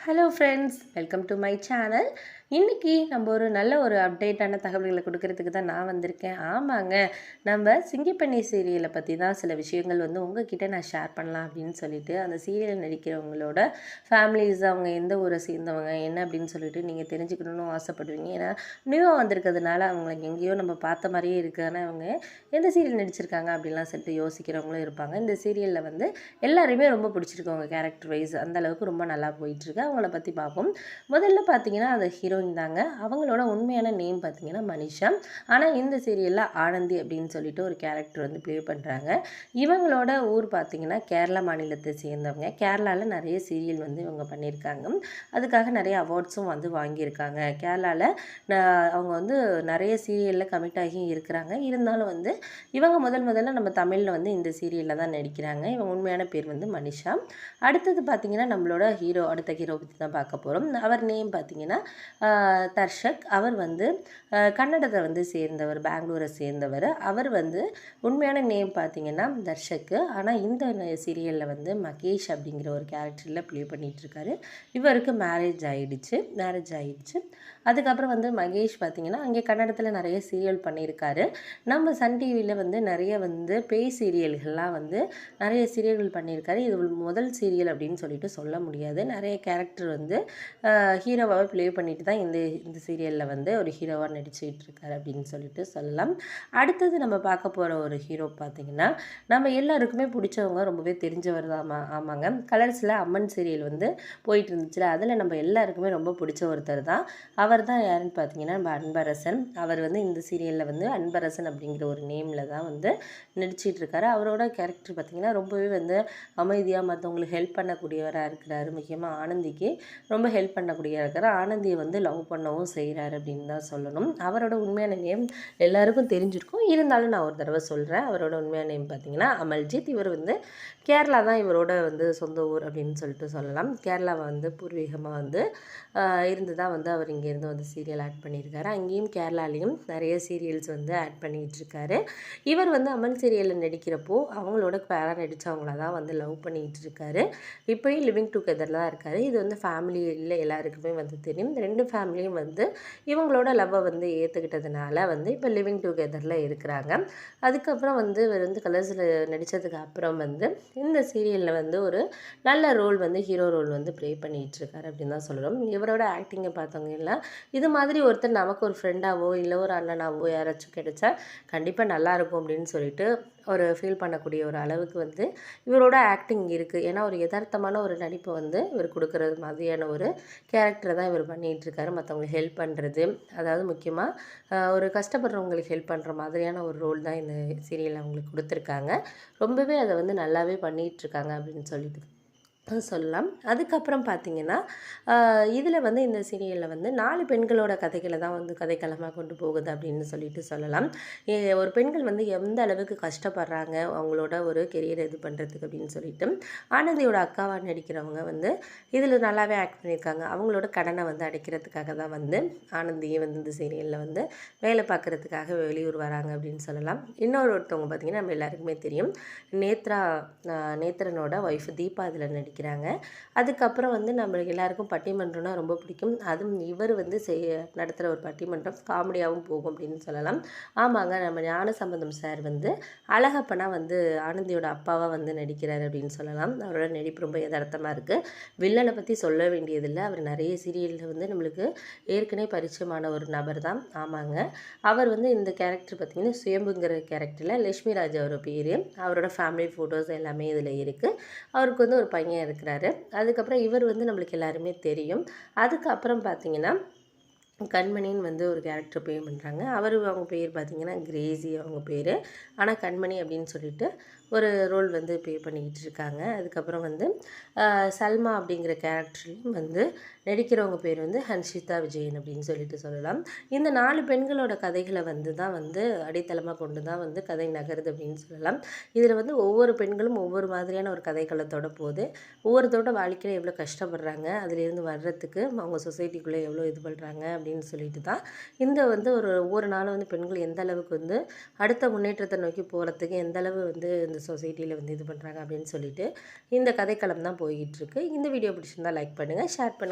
Hello friends, welcome to my channel. இன்றைக்கி நம்ம ஒரு நல்ல அப்டேட்டான தகவல்களை கொடுக்கறதுக்கு தான் நான் வந்திருக்கேன். ஆமாங்க, நம்ம சிங்கிப்பெண்ணி சீரியலை பற்றி தான் சில விஷயங்கள் உங்ககிட்ட நான் ஷேர் பண்ணலாம் அப்படின்னு சொல்லிட்டு, அந்த சீரியல் நடிக்கிறவங்களோட ஃபேமிலிஸ், அவங்க எந்த ஊரை சேர்ந்தவங்க என்ன அப்படின்னு சொல்லிட்டு நீங்கள் தெரிஞ்சுக்கணுன்னு ஆசைப்படுவீங்க. ஏன்னா நியூவாக வந்திருக்கிறதுனால அவங்கள எங்கேயோ நம்ம பார்த்த மாதிரியே இருக்குது, ஆனால் அவங்க எந்த சீரியல் நடிச்சிருக்காங்க அப்படின்லாம் சொல்லிட்டு யோசிக்கிறவங்களும் இருப்பாங்க. இந்த சீரியலில் எல்லாருமே ரொம்ப பிடிச்சிருக்கவங்க கேரக்டர் வைஸ் அந்தளவுக்கு ரொம்ப நல்லா போயிட்டுருக்கு. அவங்கள பற்றி பார்ப்போம். முதல்ல பார்த்தீங்கன்னா அந்த ஹீரோயின் தாங்க. அவங்களோட உண்மையான நேம் பார்த்தீங்கன்னா மனிஷா. ஆனால் இந்த சீரியலில் ஆனந்தி அப்படின்னு சொல்லிட்டு ஒரு கேரக்டர் ப்ளே பண்ணுறாங்க. இவங்களோட ஊர் பார்த்தீங்கன்னா கேரளா மாநிலத்தை சேர்ந்தவங்க. கேரளாவில் நிறைய சீரியல் இவங்க பண்ணியிருக்காங்க. அதுக்காக நிறைய அவார்ட்ஸும் வாங்கியிருக்காங்க. கேரளாவில் அவங்க நிறைய சீரியலில் கமிட் ஆகி இருக்கிறாங்க. இருந்தாலும் இவங்க முதல்ல நம்ம தமிழில் இந்த சீரியலில் தான் நடிக்கிறாங்க. இவங்க உண்மையான பேர் மனிஷா. அடுத்தது பார்த்தீங்கன்னா நம்மளோட அடுத்த ஹீரோ பற்றி தான் பார்க்க போகிறோம். அவர் நேம் பார்த்தீங்கன்னா தர்ஷக். அவர் கன்னடத்தை சேர்ந்தவர், பெங்களூரை சேர்ந்தவர். அவர் உண்மையான நேம் பார்த்தீங்கன்னா தர்ஷக்கு. ஆனால் இந்த சீரியலில் மகேஷ் அப்படிங்கிற ஒரு கேரக்டரில் ப்ளே பண்ணிகிட்ருக்காரு. இவருக்கு மேரேஜ் ஆகிடுச்சு. அதுக்கப்புறம் மகேஷ் பார்த்தீங்கன்னா அங்கே கன்னடத்தில் நிறைய சீரியல் பண்ணியிருக்காரு. நம்ம சன் டிவியில் நிறைய பேய் சீரியல்கள்லாம் நிறைய சீரியல்கள் பண்ணியிருக்காரு. இது முதல் சீரியல் அப்படின்னு சொல்லிட்டு சொல்ல முடியாது. நிறைய கேரக்டர் ஹீரோவாக ப்ளே பண்ணிட்டு தான் இந்த சீரியலில் ஒரு ஹீரோவாக நடிச்சுக்கிட்டு இருக்காரு அப்படின்னு சொல்லிட்டு சொல்லலாம். அடுத்தது நம்ம பார்க்க போகிற ஒரு ஹீரோ பார்த்திங்கன்னா நம்ம எல்லாருக்குமே பிடிச்சவங்க, ரொம்பவே தெரிஞ்சவர் தான். ஆமாங்க, கலர்ஸில் அம்மன் சீரியல் போயிட்டு இருந்துச்சுல, அதில் நம்ம எல்லாருக்குமே ரொம்ப பிடிச்ச ஒருத்தர் தான். அவர் தான் யாருன்னு பார்த்தீங்கன்னா நம்ம அன்பரசன். அவர் இந்த சீரியலில் அன்பரசன் அப்படிங்கிற ஒரு நேமில் தான் நடிச்சிட்டு இருக்காரு. அவரோட கேரக்டர் பார்த்திங்கன்னா ரொம்பவே அமைதியாக மற்றவங்களுக்கு ஹெல்ப் பண்ணக்கூடியவராக இருக்கிறாரு. முக்கியமாக ஆனந்திக்கு ரொம்ப ஹெல்ப் பண்ணக்கூடியவராக இருக்கிறார். ஆனந்தியை லவ் பண்ணவும் செய்கிறாரு அப்படின்னு தான் சொல்லணும். அவரோட உண்மையான நேம் எல்லாருக்கும் தெரிஞ்சிருக்கும். இருந்தாலும் நான் ஒரு தடவை சொல்கிறேன். அவரோட உண்மையான நேம் பார்த்திங்கன்னா அமல்ஜித். இவர் கேரளா தான் இவரோட சொந்த ஊர் அப்படின்னு சொல்லிட்டு சொல்லலாம். கேரளாவை பூர்வீகமாக இருந்து தான் அவர் இங்கேருந்து சீரியல் ஆட் பண்ணியிருக்காரு. அங்கேயும் கேரளாலேயும் நிறைய சீரியல்ஸ் ஆட் பண்ணிகிட்ருக்காரு. இவர் அம்மன் சீரியலில் நடிக்கிறப்போ அவங்களோட பேராக நடித்தவங்கள தான் லவ் பண்ணிகிட்டு இருக்காரு. இப்போயும் லிவிங் டுகெதரில் தான் இருக்கார். இது ஃபேமிலியில் எல்லாருக்குமே தெரியும். ரெண்டு ஃபேமிலியும் இவங்களோட லவ்வை ஏற்றுக்கிட்டதுனால இப்போ லிவிங் டுகெதரில் இருக்கிறாங்க. அதுக்கப்புறம் இவர் கலர்ஸில் நடித்ததுக்கு அப்புறம் இந்த சீரியலில் ஒரு நல்ல ரோல் ஹீரோ ரோல் ப்ளே பண்ணிகிட்ருக்காரு அப்படின்னு தான் சொல்லணும். இவரோட ஆக்டிங்கை பார்த்தவங்க எல்லாம் இது மாதிரி ஒருத்தர் நமக்கு ஒரு ஃப்ரெண்டாவோ இல்லை ஒரு அண்ணனாவோ யாராச்சும் கிடைச்சா கண்டிப்பாக நல்லாயிருக்கும் அப்படின்னு சொல்லிட்டு ஒரு ஃபீல் பண்ணக்கூடிய ஒரு அளவுக்கு இவரோட ஆக்டிங் இருக்குது. ஏன்னா ஒரு யதார்த்தமான ஒரு நடிப்பை இவர் கொடுக்குறது மாதிரியான ஒரு கேரக்டரை தான் இவர் பண்ணிகிட்ருக்காரு. மற்றவங்களுக்கு ஹெல்ப் பண்ணுறது, அதாவது முக்கியமாக ஒரு கஷ்டப்படுறவங்களுக்கு ஹெல்ப் பண்ணுற மாதிரியான ஒரு ரோல் தான் இந்த சீரியல் அவங்களுக்கு கொடுத்துருக்காங்க. ரொம்பவே அதை நல்லாவே பண்ணிகிட்ருக்காங்க அப்படின்னு சொல்லிட்டு சொல்லலாம். அதுக்கப்புறம் பார்த்திங்கன்னா இதில் இந்த சீரியலில் 4 பெண்களோட கதைகளை தான் கதைக்களமாக கொண்டு போகுது அப்படின்னு சொல்லிட்டு சொல்லலாம். ஒரு பெண்கள் எந்த அளவுக்கு கஷ்டப்படுறாங்க அவங்களோட ஒரு கெரியரை இது பண்ணுறதுக்கு அப்படின்னு சொல்லிட்டு ஆனந்தியோட அக்காவாக நடிக்கிறவங்க இதில் நல்லாவே ஆக்ட் பண்ணியிருக்காங்க. அவங்களோட கடனை அடைக்கிறதுக்காக தான் ஆனந்தியை இந்த சீரியலில் வேலை பார்க்குறதுக்காக வெளியூர் வராங்க அப்படின்னு சொல்லலாம். ஒருத்தவங்க பார்த்திங்கன்னா நம்ம எல்லாருக்குமே தெரியும், நேத்ரனோட ஒய்ஃப் தீபா இதில் நடிக்கிறாங்க. அதுக்கப்புறம் நம்மளுக்கு எல்லாருக்கும் பட்டிமன்றம்னா ரொம்ப பிடிக்கும். அதுவும் இவர் நடத்துகிற ஒரு பட்டிமன்றம் காமெடியாகவும் போகும் அப்படின்னு சொல்லலாம். ஆமாங்க, நம்ம ஞானசம்பந்தம் சார் அழகப்பனா ஆனந்தியோட அப்பாவாக நடிக்கிறார் அப்படின்னு சொல்லலாம். அவரோட நடிப்பு ரொம்ப யதார்த்தமாக இருக்குது. வில்லனை பற்றி சொல்ல வேண்டியதில்லை. அவர் நிறைய சீரியலில் நம்மளுக்கு ஏற்கனவே பரிச்சயமான ஒரு நபர் தான். ஆமாங்க, அவர் இந்த கேரக்டர் பார்த்திங்கன்னா சுயம்புங்கிற கேரக்டரில் லட்சுமி ராஜ் அவர் பேர். அவரோட ஃபேமிலி ஃபோட்டோஸ் எல்லாமே இதில் இருக்குது. அவருக்கு ஒரு பையன் இருக்கிறாரு. அதுக்கப்புறம் இவர் நம்மளுக்கு எல்லாருமே தெரியும். அதுக்கப்புறம் பார்த்திங்கன்னா கண்மணின்னு ஒரு கேரக்டர் ப்ளே பண்ணுறாங்க. அவங்க பேர் பார்த்திங்கன்னா கிரேசி அவங்க பேர். ஆனால் கண்மணி அப்படின்னு சொல்லிட்டு ஒரு ரோல் ப்ளே பண்ணிக்கிட்டு இருக்காங்க. அதுக்கப்புறம் சல்மா அப்படிங்கிற கேரக்டர்லையும் நடிக்கிறவங்க பேர் ஹன்ஷிதா விஜயன் அப்படின்னு சொல்லிட்டு சொல்லலாம். இந்த 4 பெண்களோட கதைகளை தான் அடித்தளமாக கொண்டு தான் கதை நகருது அப்படின்னு சொல்லலாம். இதில் ஒவ்வொரு பெண்களும் ஒவ்வொரு மாதிரியான ஒரு கதைக்களத்தோட போகுது. ஒவ்வொருத்தரோட வாழ்க்கையில் எவ்வளோ கஷ்டப்படுறாங்க, அதிலேருந்து வர்றதுக்கு அவங்க சொசைட்டிக்குள்ளே எவ்வளோ இது பண்ணுறாங்க அப்படின்னு சொல்லிட்டு தான் இந்த ஒவ்வொரு நாளும் பெண்கள் எந்த அளவுக்கு அடுத்த முன்னேற்றத்தை நோக்கி போகிறதுக்கு எந்த அளவு இந்த சொசைட்டியில் இது பண்ணுறாங்க அப்படின்னு சொல்லிட்டு இந்த கதைக்களம் தான் போய்கிட்டு இருக்கு. இந்த வீடியோ பிடிச்சிருந்தால் லைக் பண்ணுங்கள், ஷேர் பண்ணுங்கள்.